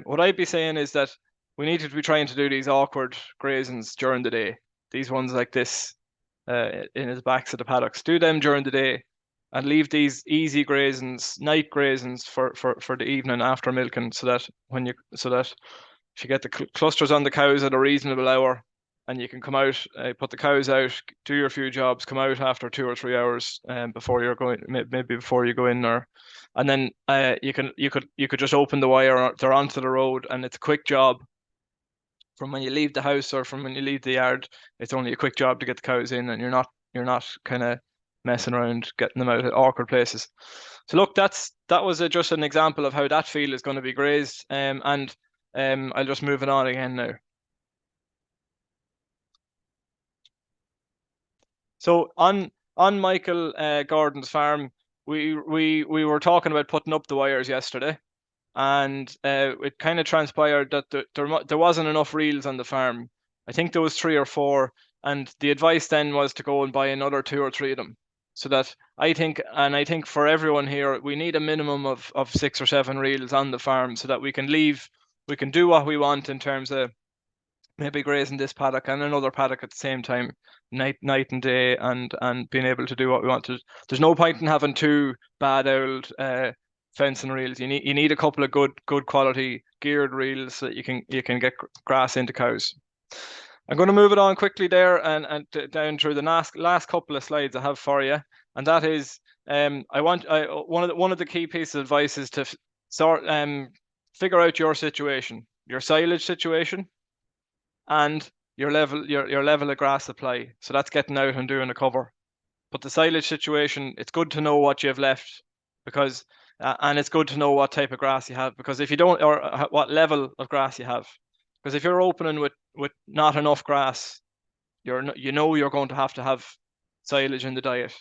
What I'd be saying is that we need to be trying to do these awkward grazings during the day. These ones like this in the backs of the paddocks. Do them during the day and leave these easy grazings, night grazings for the evening after milking, so that if you get the clusters on the cows at a reasonable hour, and you can come out, put the cows out, do your few jobs, come out after 2 or 3 hours before you're going, maybe before you go in, and then you could just open the wire. They're onto the road, and it's a quick job. From when you leave the house or from when you leave the yard, it's only a quick job to get the cows in, and you're not kind of messing around getting them out at awkward places. So look, that was just an example of how that field is going to be grazed, and I'll just move it on again now. So on Michael Gordon's farm, we were talking about putting up the wires yesterday, and it kind of transpired that there wasn't enough reels on the farm. I think there was 3 or 4, and the advice then was to go and buy another 2 or 3 of them. So that I think for everyone here, we need a minimum of 6 or 7 reels on the farm so that we can do what we want in terms of maybe grazing this paddock and another paddock at the same time, night and day, and being able to do what we want to. There's no point in having 2 bad old fencing reels. You need a couple of good quality geared reels so that you can get grass into cows. I'm going to move it on quickly there and down through the last couple of slides I have for you, and that is one of the key pieces of advice is to figure out your situation, your silage situation, and your level of grass supply. So that's getting out and doing a cover. But the silage situation, it's good to know what you have left, because and it's good to know what type of grass you have, because if you don't, or what level of grass you have, because if you're opening with not enough grass, you're going to have silage in the diet.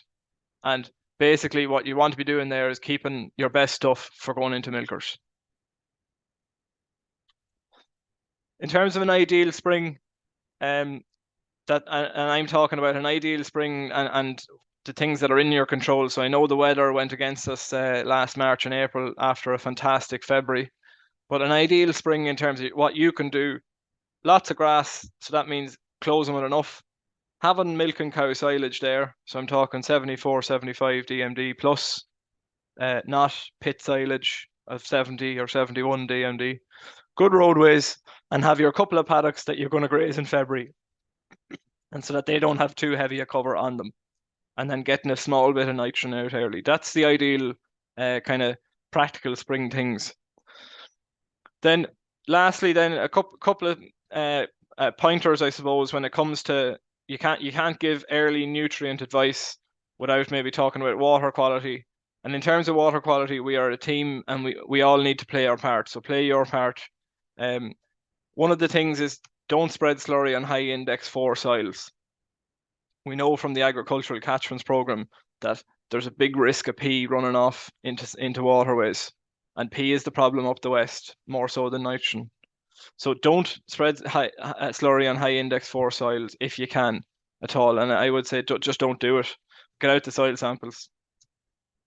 And basically what you want to be doing there is keeping your best stuff for going into milkers. In terms of an ideal spring, and I'm talking about an ideal spring and the things that are in your control. So I know the weather went against us last March and April after a fantastic February, but an ideal spring in terms of what you can do, lots of grass. So that means closing with enough, having milk and cow silage there. So I'm talking 74, 75 DMD plus, not pit silage of 70 or 71 DMD. Good roadways, and have your couple of paddocks that you're going to graze in February, and so that they don't have too heavy a cover on them, and then getting a small bit of nitrogen out early. That's the ideal kind of practical spring things. Then lastly, then a couple of pointers, I suppose, when it comes to you can't give early nutrient advice without maybe talking about water quality. And in terms of water quality, we are a team, and we all need to play our part. So play your part. One of the things is don't spread slurry on high index 4 soils. We know from the agricultural catchments program that there's a big risk of P running off into waterways, and P is the problem up the west more so than nitrogen. So don't spread slurry on high index 4 soils if you can at all. And I would say just don't do it. Get out the soil samples.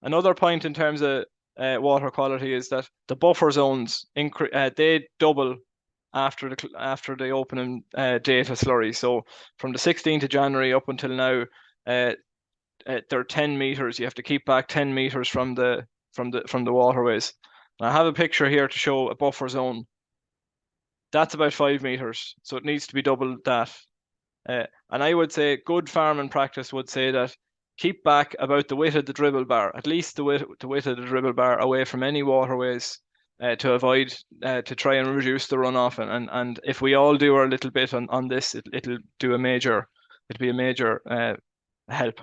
Another point in terms of water quality is that the buffer zones they double after the opening date of slurry. So from the 16th of January up until now, they're 10 meters. You have to keep back 10 meters from the waterways. And I have a picture here to show a buffer zone. That's about 5 meters, so it needs to be double that. And I would say good farming practice would say that keep back about the width of the dribble bar, at least the width of the dribble bar away from any waterways to avoid to try and reduce the runoff. And if we all do our little bit on this, it'll be a major help.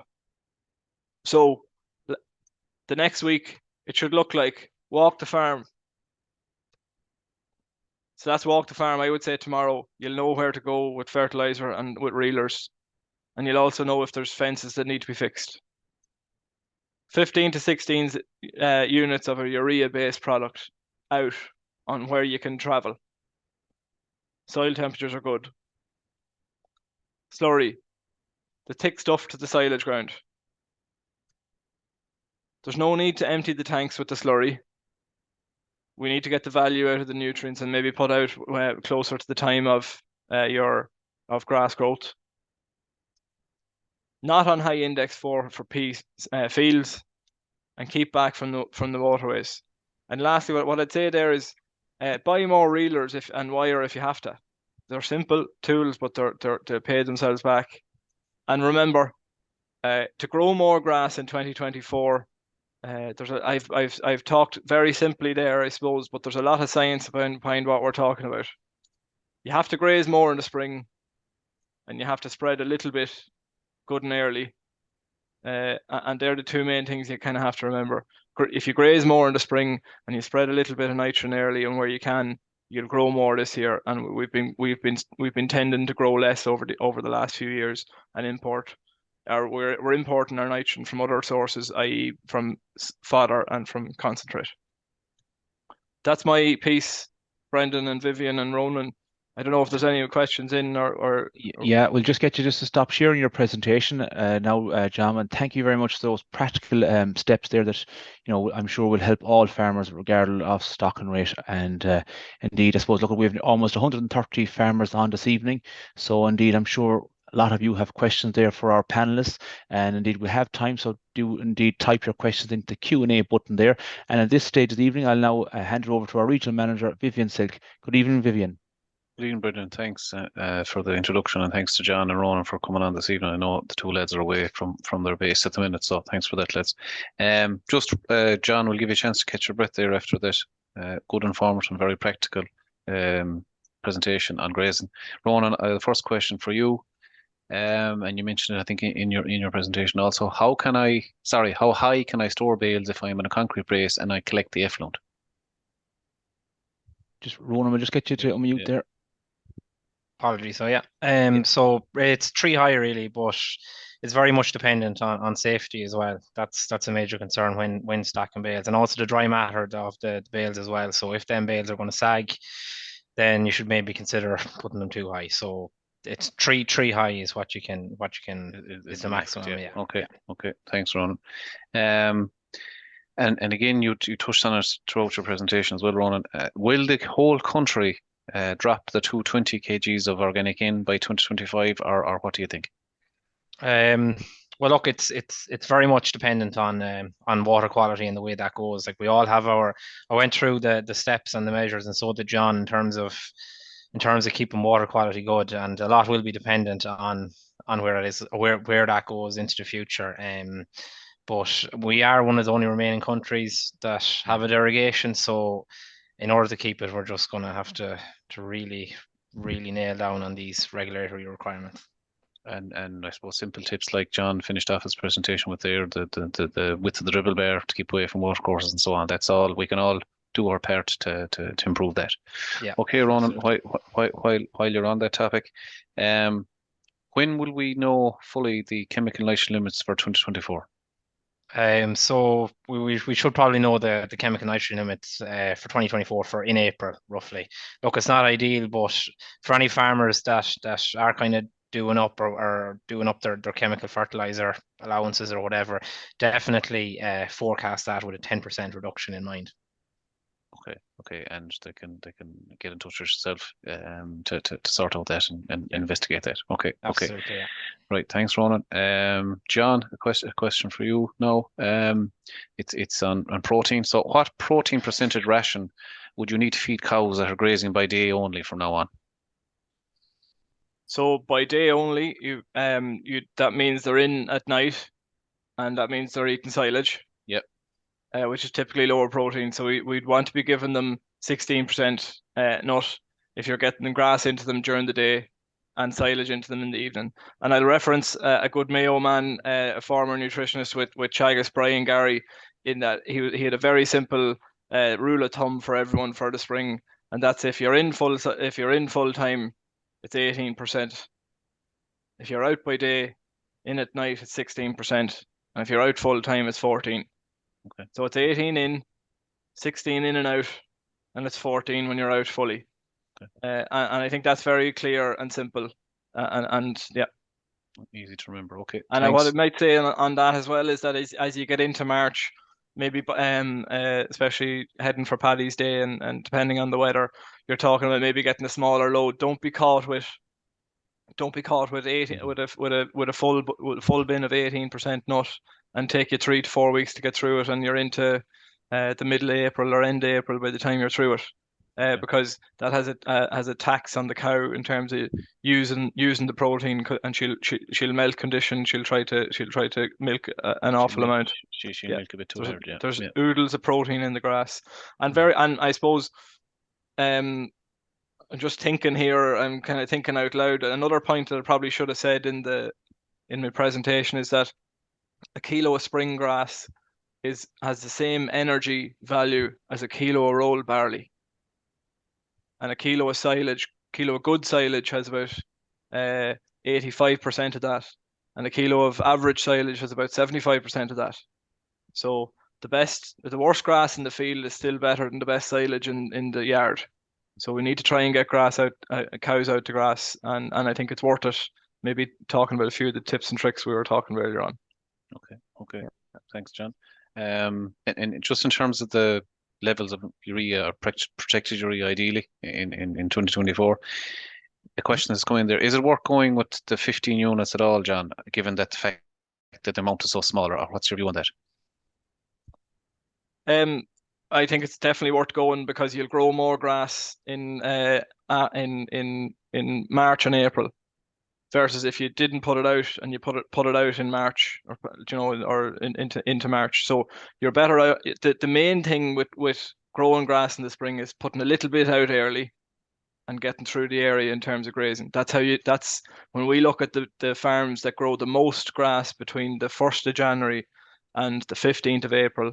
So the next week it should look like walk the farm. So that's walk the farm. I would say tomorrow you'll know where to go with fertilizer and with reelers. And you'll also know if there's fences that need to be fixed. 15 to 16 units of a urea-based product out on where you can travel. Soil temperatures are good. Slurry, the thick stuff to the silage ground. There's no need to empty the tanks with the slurry. We need to get the value out of the nutrients and maybe put out closer to the time of grass growth. Not on high index 4 for fields, and keep back from the waterways. And lastly, what I'd say there is buy more reelers and wire if you have to. They're simple tools, but they pay themselves back. And remember, to grow more grass in 2024, I've talked very simply there, I suppose, but there's a lot of science behind what we're talking about. You have to graze more in the spring, and you have to spread a little bit good and early. And they're the two main things you kind of have to remember. If you graze more in the spring and you spread a little bit of nitrogen early and where you can, you'll grow more this year. And we've been tending to grow less over the last few years and we're importing our nitrogen from other sources, i.e. from fodder and from concentrate. That's my piece, Brendan and Vivian and Ronan. I don't know if there's any questions in or... Yeah, we'll just get you just to stop sharing your presentation now, John, and thank you very much for those practical steps there that, I'm sure will help all farmers regardless of stock and rate. And indeed, I suppose, look, we have almost 130 farmers on this evening. So indeed, I'm sure a lot of you have questions there for our panelists, and indeed we have time, so do indeed type your questions into the Q&A button there. And at this stage of the evening, I'll now hand it over to our regional manager, Vivian Silk. Good evening, Vivian. Good evening, Brendan. Thanks for the introduction, and thanks to John and Ronan for coming on this evening. I know the two lads are away from their base at the minute, so thanks for that, lads. John, we'll give you a chance to catch your breath there after that good, informative and very practical presentation on grazing. Ronan, the first question for you, and you mentioned it, I think, in your presentation also. How high can I store bales if I'm in a concrete brace and I collect the effluent? Just Ronan, we'll just get you to unmute there. Apologies. So yeah, so it's tree high really, but it's very much dependent on safety as well. That's a major concern when stacking bales, and also the dry matter of the bales as well. So if them bales are going to sag, then you should maybe consider putting them too high. So it's tree high is what you can is the maximum. Yeah. Okay. Thanks, Ronan. And again, you touched on it throughout your presentation as well, Ronan. Will the whole country drop the 220 kgs of organic in by 2025, or what do you think? Well, look, it's very much dependent on water quality and the way that goes. Like we all have I went through the steps and the measures, and so did John in terms of keeping water quality good, and a lot will be dependent on where it is, where that goes into the future. But we are one of the only remaining countries that have a derogation, so in order to keep it, we're just going to have to really, really nail down on these regulatory requirements. And I suppose simple tips like John finished off his presentation with there, the width of the dribble bar to keep away from water courses and so on. That's all. We can all do our part to improve that. Yeah. Okay, Ronan, while you're on that topic, when will we know fully the chemical nitrogen limits for 2024? So we should probably know the chemical nitrogen limits for 2024 for in April roughly. Look, it's not ideal, but for any farmers that are kind of doing up or doing up their chemical fertilizer allowances or whatever, definitely forecast that with a 10% reduction in mind. Okay, and they can get in touch with yourself to sort out that and investigate that. Okay. Absolutely, yeah. Right, thanks, Ronan. John, a question for you now. It's on protein. So, what protein percentage ration would you need to feed cows that are grazing by day only from now on? So by day only, that means they're in at night, and that means they're eating silage. Yep. Which is typically lower protein. So we'd want to be giving them 16% nut if you're getting the grass into them during the day and silage into them in the evening. And I'll reference a good Mayo man, a former nutritionist with Chagas, Brian Gary, in that he had a very simple rule of thumb for everyone for the spring, and that's if you're in full time, it's 18%. If you're out by day, in at night, it's 16%, and if you're out full time, it's 14. Okay. So it's 18 in, 16 in and out, and it's 14 when you're out fully. Okay. And I think that's very clear and simple, and yeah. Easy to remember. Okay. And Thanks. what I might say on that as well is that as you get into March, maybe especially heading for Paddy's Day and depending on the weather, you're talking about maybe getting a smaller load. Don't be caught with 18 with a full bin of 18% nut and take you 3 to 4 weeks to get through it, and you're into the middle of April or end of April by the time you're through it, because that has a tax on the cow in terms of using the protein, and she'll milk condition. She'll try to milk an awful amount. She'll milk a bit too hard. Yeah. There's oodles of protein in the grass, and I suppose I'm just thinking here, I'm kind of thinking out loud. Another point that I probably should have said in my presentation is that a kilo of spring grass has the same energy value as a kilo of rolled barley. And a kilo of good silage has about 85% of that. And a kilo of average silage has about 75% of that. So the worst grass in the field is still better than the best silage in the yard. So we need to try and get cows out to grass, and I think it's worth it. Maybe talking about a few of the tips and tricks we were talking about earlier on. Okay. Thanks, John. And just in terms of the levels of urea or protected urea, ideally in 2024, the question is going there: is it worth going with the 15 units at all, John? Given that the fact that the amount is so small, or what's your view on that? I think it's definitely worth going because you'll grow more grass in March and April, versus if you didn't put it out and you put it out in March, or into March. So you're better out. The main thing with growing grass in the spring is putting a little bit out early and getting through the area in terms of grazing. That's when we look at the farms that grow the most grass between the 1st of January and the 15th of April.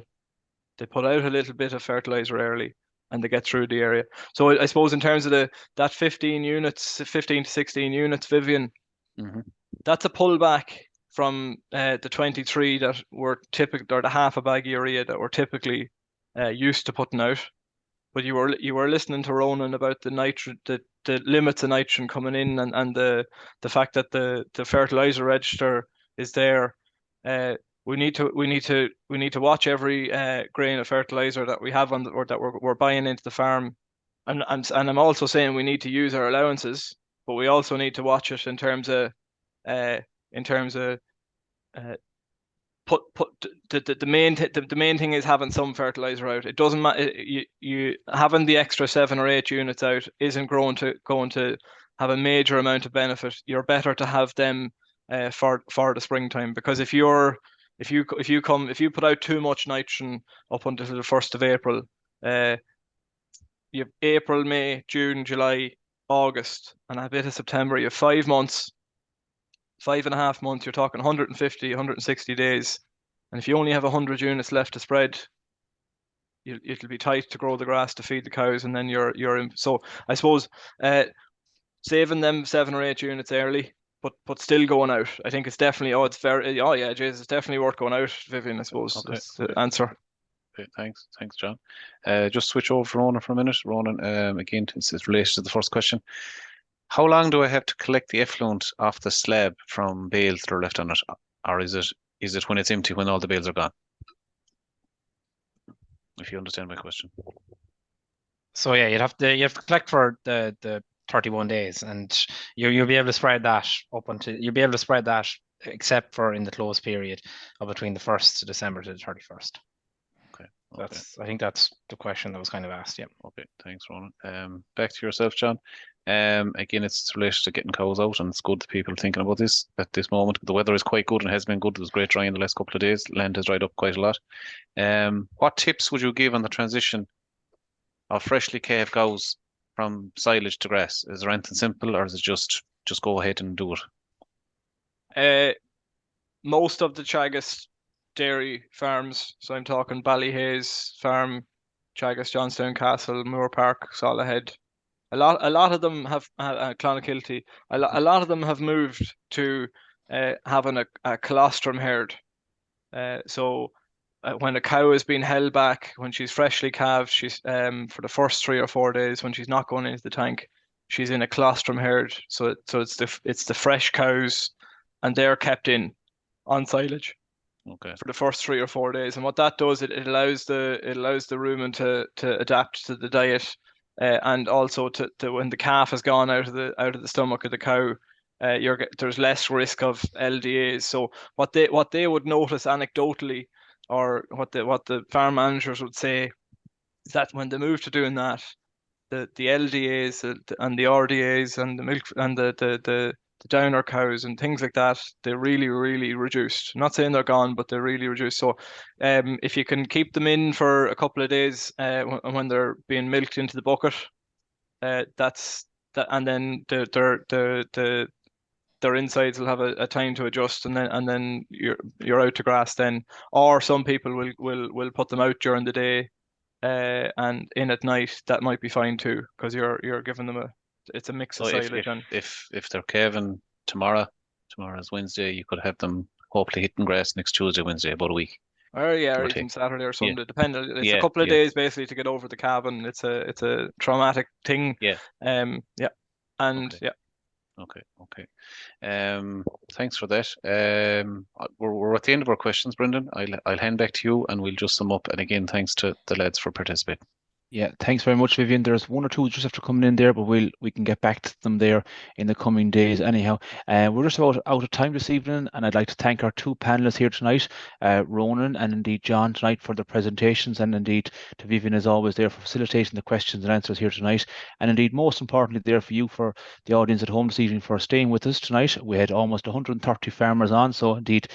They put out a little bit of fertilizer early and they get through the area. So I suppose in terms of that 15 to 16 units, Vivian, that's a pullback from the 23 that were typical, or the half a bag of urea that we're typically used to putting out. But you were listening to Ronan about the limits of nitrogen coming in, and the fact that the fertilizer register is there. We need to watch every grain of fertilizer that we have or that we're buying into the farm, and I'm also saying we need to use our allowances, but we also need to watch it in terms of the main thing is having some fertilizer out. It doesn't matter. You having the extra 7 or 8 units out isn't going to have a major amount of benefit. You're better to have them for the springtime, because if you put out too much nitrogen up until the 1st of April, you have April, May, June, July, August, and a bit of September. You have 5 months. 5.5 months, you're talking 150, 160 days. And if you only have 100 units left to spread, it'll be tight to grow the grass to feed the cows, and then you're in. So I suppose saving them 7 or 8 units early but still going out. I think it's definitely Jays, it's definitely worth going out, Vivian, I suppose. Okay. That's the answer. Okay, thanks, John. Just switch over for Ronan for a minute. Ronan, again, it's related to the first question. How long do I have to collect the effluent off the slab from bales that are left on it, or is it when it's empty, when all the bales are gone? If you understand my question. So yeah, you have to collect for the 31 days, and you'll be able to spread that except for in the close period of between the 1st of December to the 31st. Okay. I think that's the question that was kind of asked. Yeah. Okay, thanks, Ronan. Back to yourself, John. Again, it's related to getting cows out, and it's good that people are thinking about this at this moment. The weather is quite good and has been good. It was great dry in the last couple of days. Land has dried up quite a lot. What tips would you give on the transition of freshly calved cows from silage to grass? Is there anything simple, or is it just go ahead and do it? Most of the Teagasc dairy farms, so I'm talking Ballyhays Farm, Teagasc, Johnstown Castle, Moore Park, Salahead. A lot of them have Clonakilty. A lot of them have moved to having a colostrum herd. So when a cow is being held back, when she's freshly calved, she's for the first 3 or 4 days when she's not going into the tank, she's in a colostrum herd. So it's the fresh cows, and they're kept in on silage. Okay. For the first 3 or 4 days, and what that does, it allows the rumen to adapt to the diet, and also to when the calf has gone out of the stomach of the cow, there's less risk of LDAs. So what they would notice anecdotally, or what the farm managers would say, is that when they move to doing that, the LDAs and the RDAs and the milk and the downer cows and things like that, they're really, really reduced. I'm not saying they're gone, but they're really reduced. So if you can keep them in for a couple of days when they're being milked into the bucket, that's that, and then their insides will have a time to adjust, and then you're out to grass then. Or some people will put them out during the day and in at night. That might be fine too, because you're giving them it's a mix of silage. If they're calving tomorrow's Wednesday, you could have them hopefully hitting grass next Tuesday, Wednesday, about a week. Or even Saturday or Sunday, depending. It's Yeah, a couple of days basically to get over the calving. It's a traumatic thing. Yeah. And Okay. yeah. Okay. Thanks for that. We're at the end of our questions, Brendan. I'll hand back to you, and we'll just sum up. And again, thanks to the lads for participating. Yeah, thanks very much, Vivian. There's one or two just after coming in there, but we can get back to them there in the coming days anyhow. We're just about out of time this evening, and I'd like to thank our 2 panelists here tonight, Ronan and indeed John tonight, for their presentations, and indeed to Vivian as always there for facilitating the questions and answers here tonight, and indeed most importantly there for you, for the audience at home this evening, for staying with us tonight. We had almost 130 farmers on, so indeed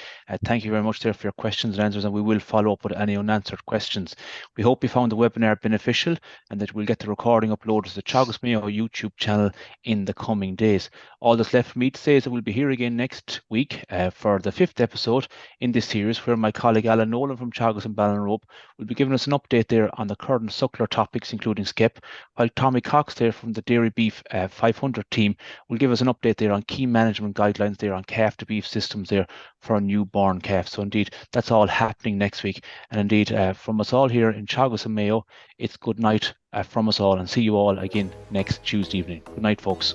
thank you very much there for your questions and answers, and we will follow up with any unanswered questions. We hope you found the webinar beneficial, and that we'll get the recording uploaded to the Teagasc Mayo YouTube channel in the coming days. All that's left for me to say is that we'll be here again next week for the 5th episode in this series, where my colleague Alan Nolan from Teagasc and Ballinrobe will be giving us an update there on the current suckler topics, including skep, while Tommy Cox there from the Dairy Beef 500 team will give us an update there on key management guidelines there on calf to beef systems there for a newborn calf. So indeed, that's all happening next week. And indeed, from us all here in Teagasc and Mayo, it's good night from us all, and see you all again next Tuesday evening. Good night, folks.